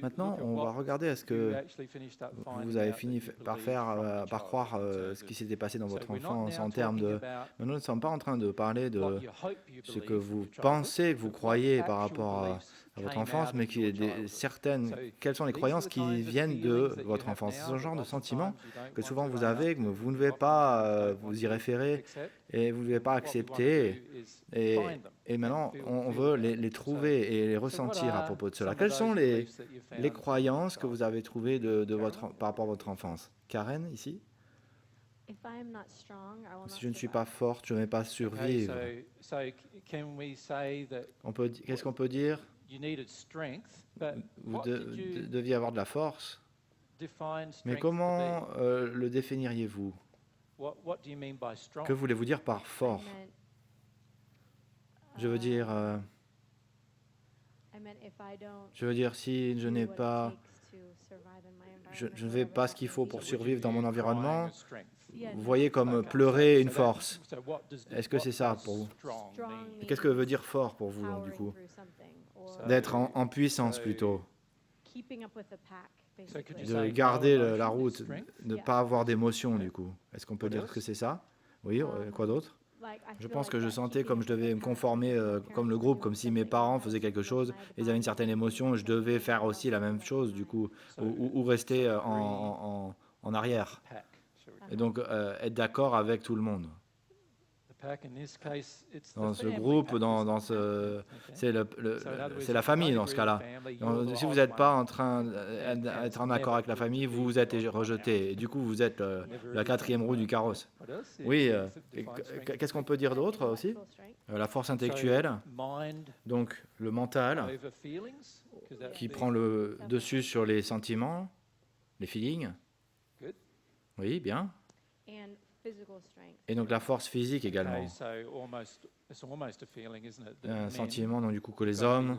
Maintenant, on va regarder est-ce que vous avez fini par croire ce qui s'était passé dans votre enfance en termes de... Mais nous ne sommes pas en train de parler de ce que vous pensez, que vous croyez par rapport à votre enfance, mais quelles sont les croyances qui viennent de votre enfance. C'est ce genre de sentiment que souvent vous avez, que vous ne devez pas vous y référer et vous ne devez pas accepter. Et, et maintenant, on veut les trouver et les ressentir à propos de cela. Quelles sont les croyances que vous avez trouvées par rapport à votre enfance? Karen, ici? Si je ne suis pas forte, je ne vais pas survivre. Qu'est-ce qu'on peut dire? Vous deviez avoir de la force. Mais comment le définiriez-vous? Que voulez-vous dire par fort? Je veux dire, si je n'ai pas, je ne fais pas ce qu'il faut pour survivre dans mon environnement, vous voyez comme pleurer une force. Est-ce que c'est ça pour vous? Qu'est-ce que veut dire fort pour vous, du coup? D'être en puissance plutôt. De garder la route, de ne pas avoir d'émotion, du coup. Est-ce qu'on peut dire que c'est ça? Oui, quoi d'autre? Je pense que je sentais comme je devais me conformer comme le groupe, comme si mes parents faisaient quelque chose, ils avaient une certaine émotion, je devais faire aussi la même chose, du coup, ou rester en arrière. Et donc, être d'accord avec tout le monde. Dans ce groupe, c'est la famille dans ce cas-là. Si vous n'êtes pas en train d'être en accord avec la famille, vous êtes rejeté. Et du coup, vous êtes la quatrième roue du carrosse. Oui, qu'est-ce qu'on peut dire d'autre aussi? La force intellectuelle, donc le mental, qui prend le dessus sur les sentiments, les feelings. Oui, bien. Et donc la force physique également. Un sentiment, donc du coup que les hommes,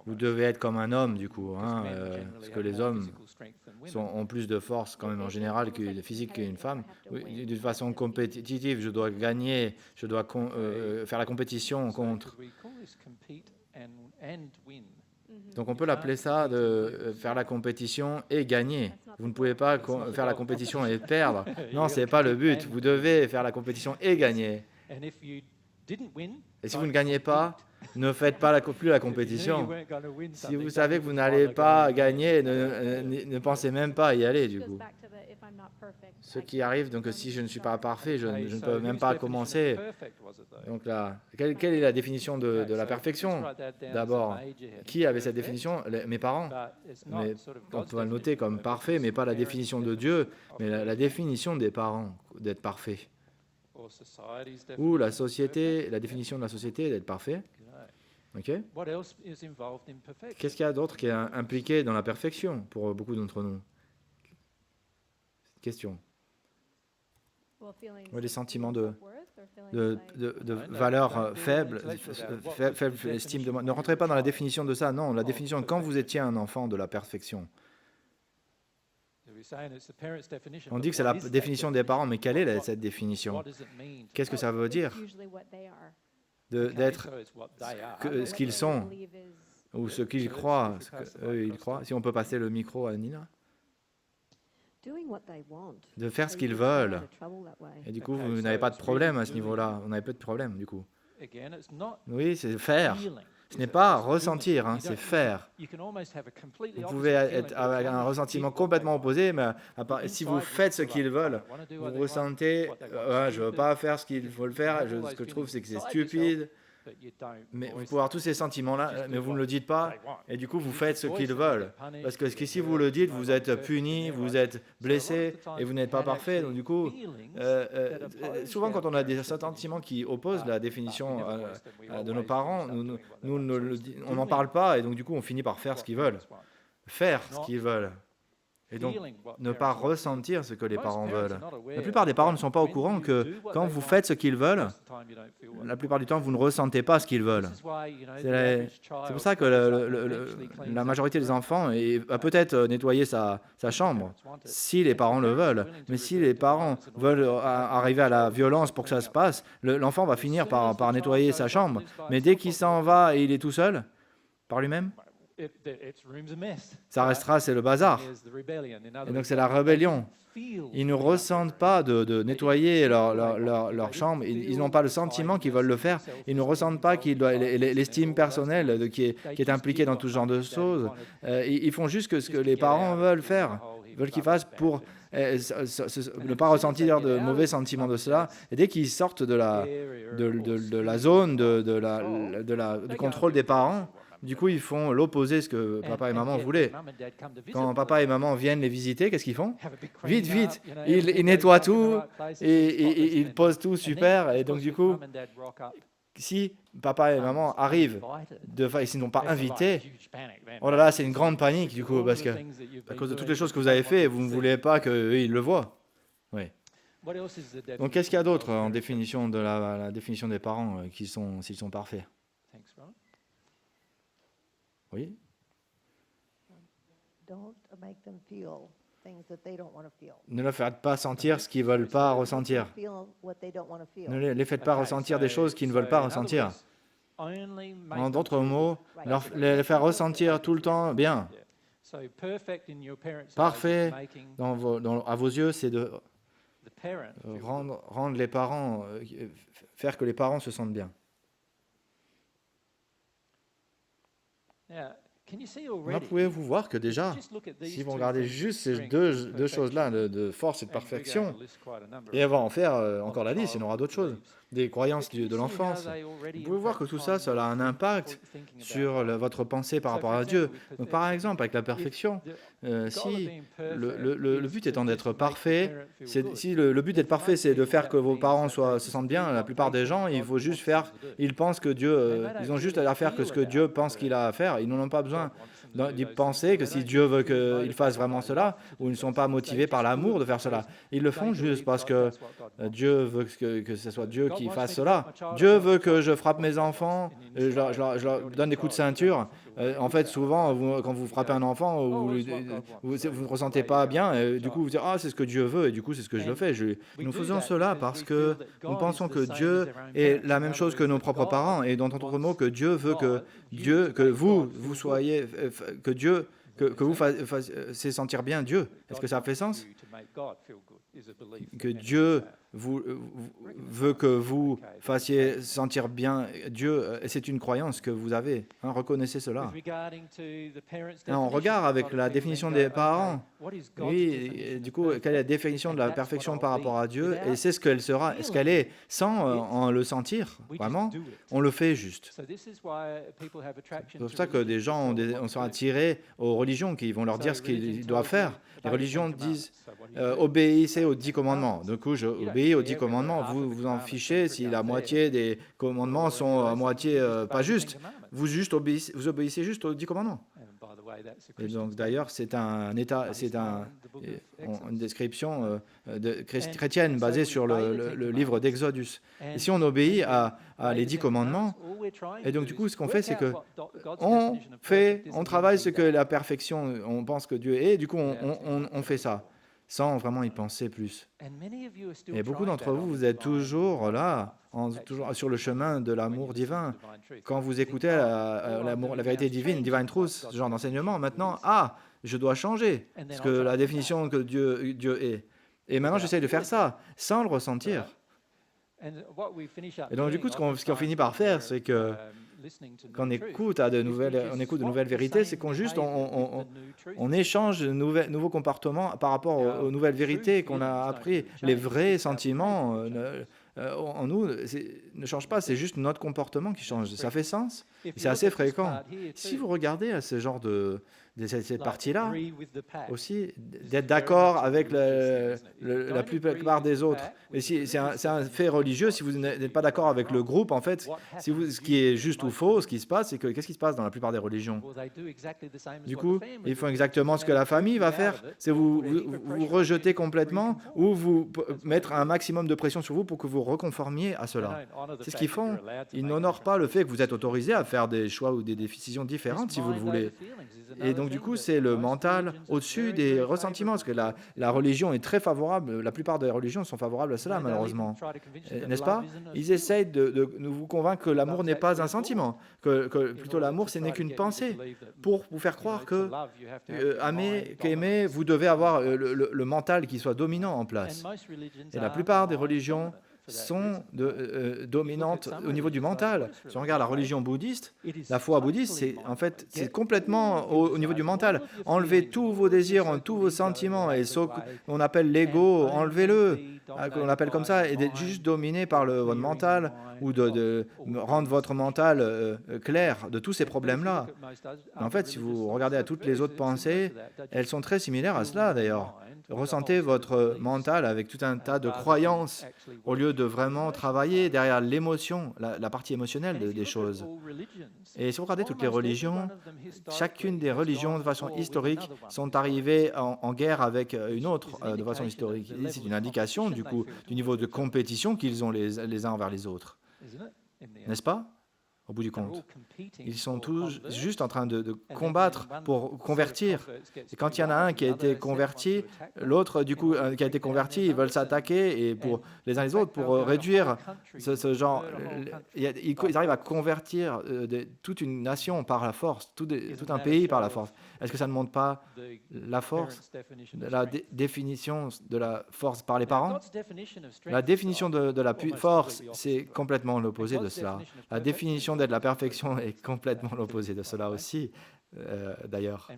vous devez être comme un homme du coup, parce que les hommes ont plus de force quand même en général physique qu'une femme. Oui, de façon compétitive, je dois gagner, je dois faire la compétition contre. Donc on peut l'appeler ça de faire la compétition et gagner. Vous ne pouvez pas faire la compétition et perdre. Non, ce n'est pas le but. Vous devez faire la compétition et gagner. Et si vous ne gagnez pas, ne faites pas plus la compétition. Si vous savez que vous n'allez pas gagner, ne pensez même pas à y aller du coup. Ce qui arrive, donc si je ne suis pas parfait, je ne peux même pas commencer. Donc là, quelle est la définition de la perfection? D'abord, qui avait cette définition? Mes parents. Mais on peut le noter comme parfait, mais pas la définition de Dieu, mais la définition des parents d'être parfait. Ou la société, la définition de la société d'être parfait. Okay. Qu'est-ce qu'il y a d'autre qui est impliqué dans la perfection pour beaucoup d'entre nous? Question. Les sentiments de valeur faible estime de moi. Ne rentrez pas dans la définition de ça, non. La définition, quand vous étiez un enfant de la perfection. On dit que c'est la définition des parents, mais quelle est cette définition? Qu'est-ce que ça veut dire? D'être ce qu'ils sont, ou ce qu'ils croient, ils croient. Si on peut passer le micro à Nina. De faire ce qu'ils veulent. Et du coup, vous n'avez pas de problème à ce niveau-là. On n'avait pas de problème, du coup. Oui, c'est faire. Ce n'est pas ressentir, c'est faire. Vous pouvez être avec un ressentiment complètement opposé, mais si vous faites ce qu'ils veulent, vous ressentez je ne veux pas faire ce qu'il faut le faire, ce que je trouve, c'est que c'est stupide. Mais vous pouvez avoir tous ces sentiments-là, mais vous ne le dites pas, et du coup, vous faites ce qu'ils veulent. Parce que si vous le dites, vous êtes puni, vous êtes blessé, et vous n'êtes pas parfait. Donc du coup, souvent quand on a des sentiments qui opposent la définition de nos parents, on n'en parle pas, et donc du coup, on finit par faire ce qu'ils veulent. Faire ce qu'ils veulent. Et donc, ne pas ressentir ce que les parents veulent. La plupart des parents ne sont pas au courant que quand vous faites ce qu'ils veulent, la plupart du temps, vous ne ressentez pas ce qu'ils veulent. C'est pour ça que la majorité des enfants va peut-être nettoyer sa chambre, si les parents le veulent. Mais si les parents veulent arriver à la violence pour que ça se passe, l'enfant va finir par nettoyer sa chambre. Mais dès qu'il s'en va et il est tout seul, par lui-même, Ça restera, c'est le bazar. Et donc c'est la rébellion. Ils ne ressentent pas de nettoyer leur chambre. Ils n'ont pas le sentiment qu'ils veulent le faire. Ils ne ressentent pas l'estime personnelle qui est impliquée dans tout ce genre de choses. Ils font juste ce que les parents veulent faire, veulent qu'ils fassent pour ne pas ressentir de mauvais sentiments de cela. Et dès qu'ils sortent de la zone du contrôle des parents, du coup, ils font l'opposé de ce que papa et maman voulaient. Quand papa et maman viennent les visiter, qu'est-ce qu'ils font? Vite, vite, ils nettoient tout et ils posent tout super. Et donc, du coup, si papa et maman arrivent, s'ils n'ont pas invité, oh là là, c'est une grande panique, du coup, parce que à cause de toutes les choses que vous avez faites, vous ne voulez pas qu'ils le voient. Oui. Donc, qu'est-ce qu'il y a d'autre en définition de la définition des parents s'ils sont parfaits? Oui. Ne leur faites pas sentir ce qu'ils ne veulent pas ressentir. Ne les faites pas ressentir des choses qu'ils ne veulent pas ressentir. En d'autres mots, les faire ressentir tout le temps bien. Parfait à vos yeux, c'est de rendre les parents, faire que les parents se sentent bien. Pouvez-vous voir que déjà, si vous regardez juste ces deux choses-là, de force et de perfection, et elle va en faire encore la liste, il y en aura d'autres choses, des croyances de l'enfance, vous pouvez voir que tout ça, ça a un impact sur votre pensée par rapport à Dieu. Donc, par exemple, avec la perfection, si le but étant d'être parfait, si le but d'être parfait, c'est de faire que vos parents se sentent bien, la plupart des gens, il faut juste ils pensent que Dieu, ils ont juste à faire que ce que Dieu pense qu'il a à faire. Ils n'ont pas besoin d'y penser que si Dieu veut qu'ils fassent vraiment cela, ou ils ne sont pas motivés par l'amour de faire cela. Ils le font juste parce que Dieu veut que ce soit Dieu qui fasse cela. Dieu veut que je frappe mes enfants, je leur donne des coups de ceinture. En fait, souvent, quand vous frappez un enfant, vous ne ressentez pas bien, du coup, vous dites « Ah, c'est ce que Dieu veut », et du coup, c'est ce que je le fais. Nous faisons cela parce que nous pensons que Dieu est la même chose que nos propres parents, et dans d'autres mots, que Dieu veut que vous soyez, que vous fassiez sentir bien Dieu. Est-ce que ça fait sens? Que Dieu veut que vous fassiez sentir bien Dieu, et c'est une croyance que vous avez. Reconnaissez cela. On regarde avec la définition des parents. Oui, et du coup, quelle est la définition de la perfection par rapport à Dieu? Et c'est ce qu'elle sera, ce qu'elle est, sans en le sentir, vraiment. On le fait juste. C'est pour ça que des gens sont attirés aux religions qui vont leur dire ce qu'ils doivent faire. Les religions disent obéissez aux 10 commandements. Du coup, j'obéis aux 10 commandements. Vous vous en fichez si la moitié des commandements sont à moitié pas justes. Vous obéissez juste aux 10 commandements. Et donc, d'ailleurs, c'est une description chrétienne basée sur le livre d'Exodus. Et si on obéit à les 10 commandements, et donc du coup, ce qu'on fait, c'est que on travaille ce que la perfection, on pense que Dieu est, et du coup, on fait ça, sans vraiment y penser plus. Et beaucoup d'entre vous, vous êtes toujours là, toujours sur le chemin de l'amour divin. Quand vous écoutez la vérité divine, Divine Truth, ce genre d'enseignement, maintenant, je dois changer, parce que la définition que Dieu est. Et maintenant, j'essaie de faire ça, sans le ressentir. Et donc, du coup, ce qu'on finit par faire, c'est que quand on écoute de nouvelles vérités, c'est qu'on échange de nouveaux comportements par rapport aux nouvelles vérités qu'on a appris. Les vrais sentiments en nous ne changent pas, c'est juste notre comportement qui change. Ça fait sens? C'est assez fréquent. Si vous regardez à ce genre de cette partie-là, aussi, d'être d'accord avec la plupart des autres. Et si, c'est un fait religieux, si vous n'êtes pas d'accord avec le groupe, en fait, ce qui est juste ou faux, ce qui se passe, c'est que qu'est-ce qui se passe dans la plupart des religions? Du coup, ils font exactement ce que la famille va faire, c'est vous rejeter complètement ou vous mettre un maximum de pression sur vous pour que vous vous reconformiez à cela. C'est ce qu'ils font. Ils n'honorent pas le fait que vous êtes autorisé à faire des choix ou des décisions différentes si vous le voulez. Et donc, du coup, c'est le mental au-dessus des ressentiments, parce que la religion est très favorable, la plupart des religions sont favorables à cela, malheureusement. N'est-ce pas? Ils essayent de vous convaincre que l'amour n'est pas un sentiment, que plutôt l'amour, ce n'est qu'une pensée, pour vous faire croire que qu'aimer, vous devez avoir le mental qui soit dominant en place. Et la plupart des religions sont dominantes au niveau du mental. Si on regarde la religion bouddhiste, la foi bouddhiste, c'est complètement au niveau du mental. Enlevez tous vos désirs, tous vos sentiments, et ce qu'on appelle l'ego, enlevez-le, qu'on appelle comme ça, et d'être juste dominé par votre mental, ou de rendre votre mental clair de tous ces problèmes-là. En fait, si vous regardez à toutes les autres pensées, elles sont très similaires à cela d'ailleurs. Ressentez votre mental avec tout un tas de croyances au lieu de vraiment travailler derrière l'émotion, la partie émotionnelle des choses. Et si vous regardez toutes les religions, chacune des religions de façon historique sont arrivées en guerre avec une autre de façon historique. Et c'est une indication du coup du niveau de compétition qu'ils ont les uns envers les autres. N'est-ce pas ? Au bout du compte. Ils sont tous juste en train de combattre pour convertir. Et quand il y en a un qui a été converti, l'autre, du coup, qui a été converti, ils veulent s'attaquer et pour les uns les autres pour réduire ce genre. Ils arrivent à convertir toute une nation par la force, tout un pays par la force. Est-ce que ça ne montre pas la force, la définition de la force par les parents? La définition de la force, c'est complètement l'opposé de cela. La définition d'être la perfection est complètement l'opposé de cela aussi, d'ailleurs.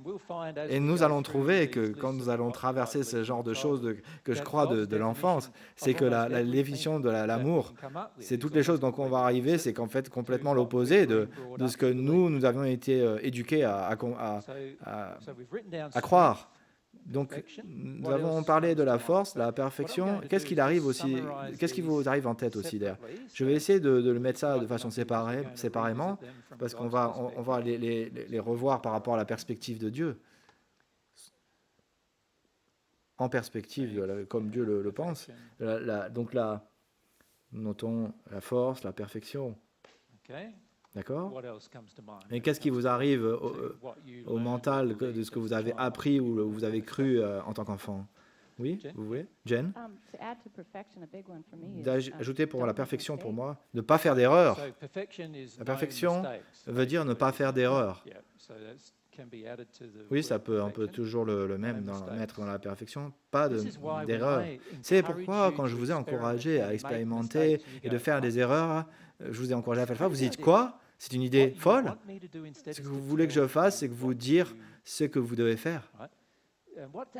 Et nous allons trouver que quand nous allons traverser ce genre de choses que je crois de l'enfance, c'est que la définition de l'amour, c'est toutes les choses dont on va arriver, c'est qu'en fait complètement l'opposé de ce que nous avions été éduqués à croire. Donc, nous avons parlé de la force, de la perfection. Qu'est-ce qui vous arrive en tête aussi d'ailleurs? Je vais essayer de le mettre ça de façon séparément, parce qu'on va les revoir par rapport à la perspective de Dieu. En perspective, comme Dieu le pense. Donc là, notons la force, la perfection. D'accord? Et qu'est-ce qui vous arrive au mental de ce que vous avez appris ou vous avez cru en tant qu'enfant? Oui, vous voulez? Jen? Ajouter pour la perfection pour moi, ne pas faire d'erreur. La perfection veut dire ne pas faire d'erreur. Oui, ça peut, on peut toujours le même mettre dans la perfection, pas d'erreur. C'est pourquoi, quand je vous ai encouragé à expérimenter et de faire des erreurs, je vous ai encouragé à faire ça, vous dites quoi? C'est une idée folle. Ce que vous voulez que je fasse, c'est que vous dire ce que vous devez faire.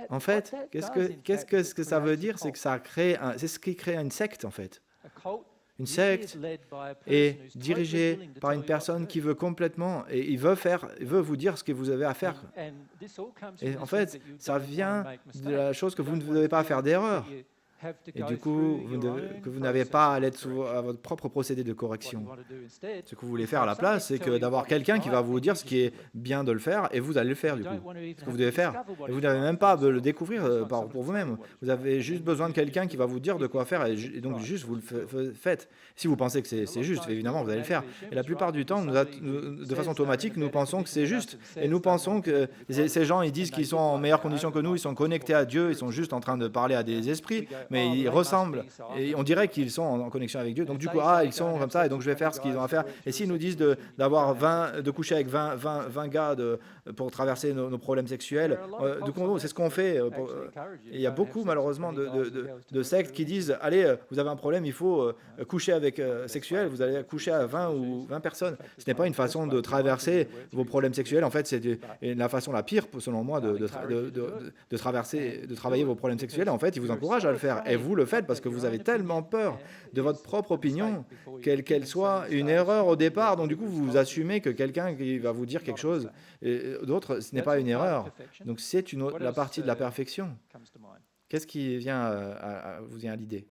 En fait, qu'est-ce que ça veut dire? C'est que c'est ce qui crée une secte, en fait. Une secte est dirigée par une personne qui veut complètement, et il veut vous dire ce que vous avez à faire. Et en fait, ça vient de la chose que vous ne devez pas faire d'erreur. Et du coup, que vous n'avez pas à aller à votre propre procédé de correction. Ce que vous voulez faire à la place, c'est que d'avoir quelqu'un qui va vous dire ce qui est bien de le faire, et vous allez le faire du coup. Ce que vous devez faire. Et vous n'avez même pas à le découvrir pour vous-même. Vous avez juste besoin de quelqu'un qui va vous dire de quoi faire, et donc juste vous le faites. Si vous pensez que c'est juste, évidemment, vous allez le faire. Et la plupart du temps, de façon automatique, nous pensons que c'est juste. Et nous pensons que ces gens, ils disent qu'ils sont en meilleures conditions que nous, ils sont connectés à Dieu, ils sont juste en train de parler à des esprits, mais ils ressemblent, et on dirait qu'ils sont en connexion avec Dieu. Donc du coup, ils sont comme ça, et donc je vais faire ce qu'ils ont à faire. Et s'ils nous disent de coucher avec 20 gars pour traverser nos problèmes sexuels, du coup, c'est ce qu'on fait. Et il y a beaucoup, malheureusement, de sectes qui disent, allez, vous avez un problème, il faut coucher avec sexuel, vous allez coucher à 20 ou 20 personnes. Ce n'est pas une façon de traverser vos problèmes sexuels. En fait, c'est la façon la pire, selon moi, de travailler vos problèmes sexuels. En fait, ils vous encouragent à le faire. Et vous le faites parce que vous avez tellement peur de votre propre opinion, qu'elle soit une erreur au départ. Donc du coup, vous assumez que quelqu'un qui va vous dire quelque chose, et d'autres, ce n'est pas une erreur. Donc c'est la partie de la perfection. Qu'est-ce qui vous vient à l'idée?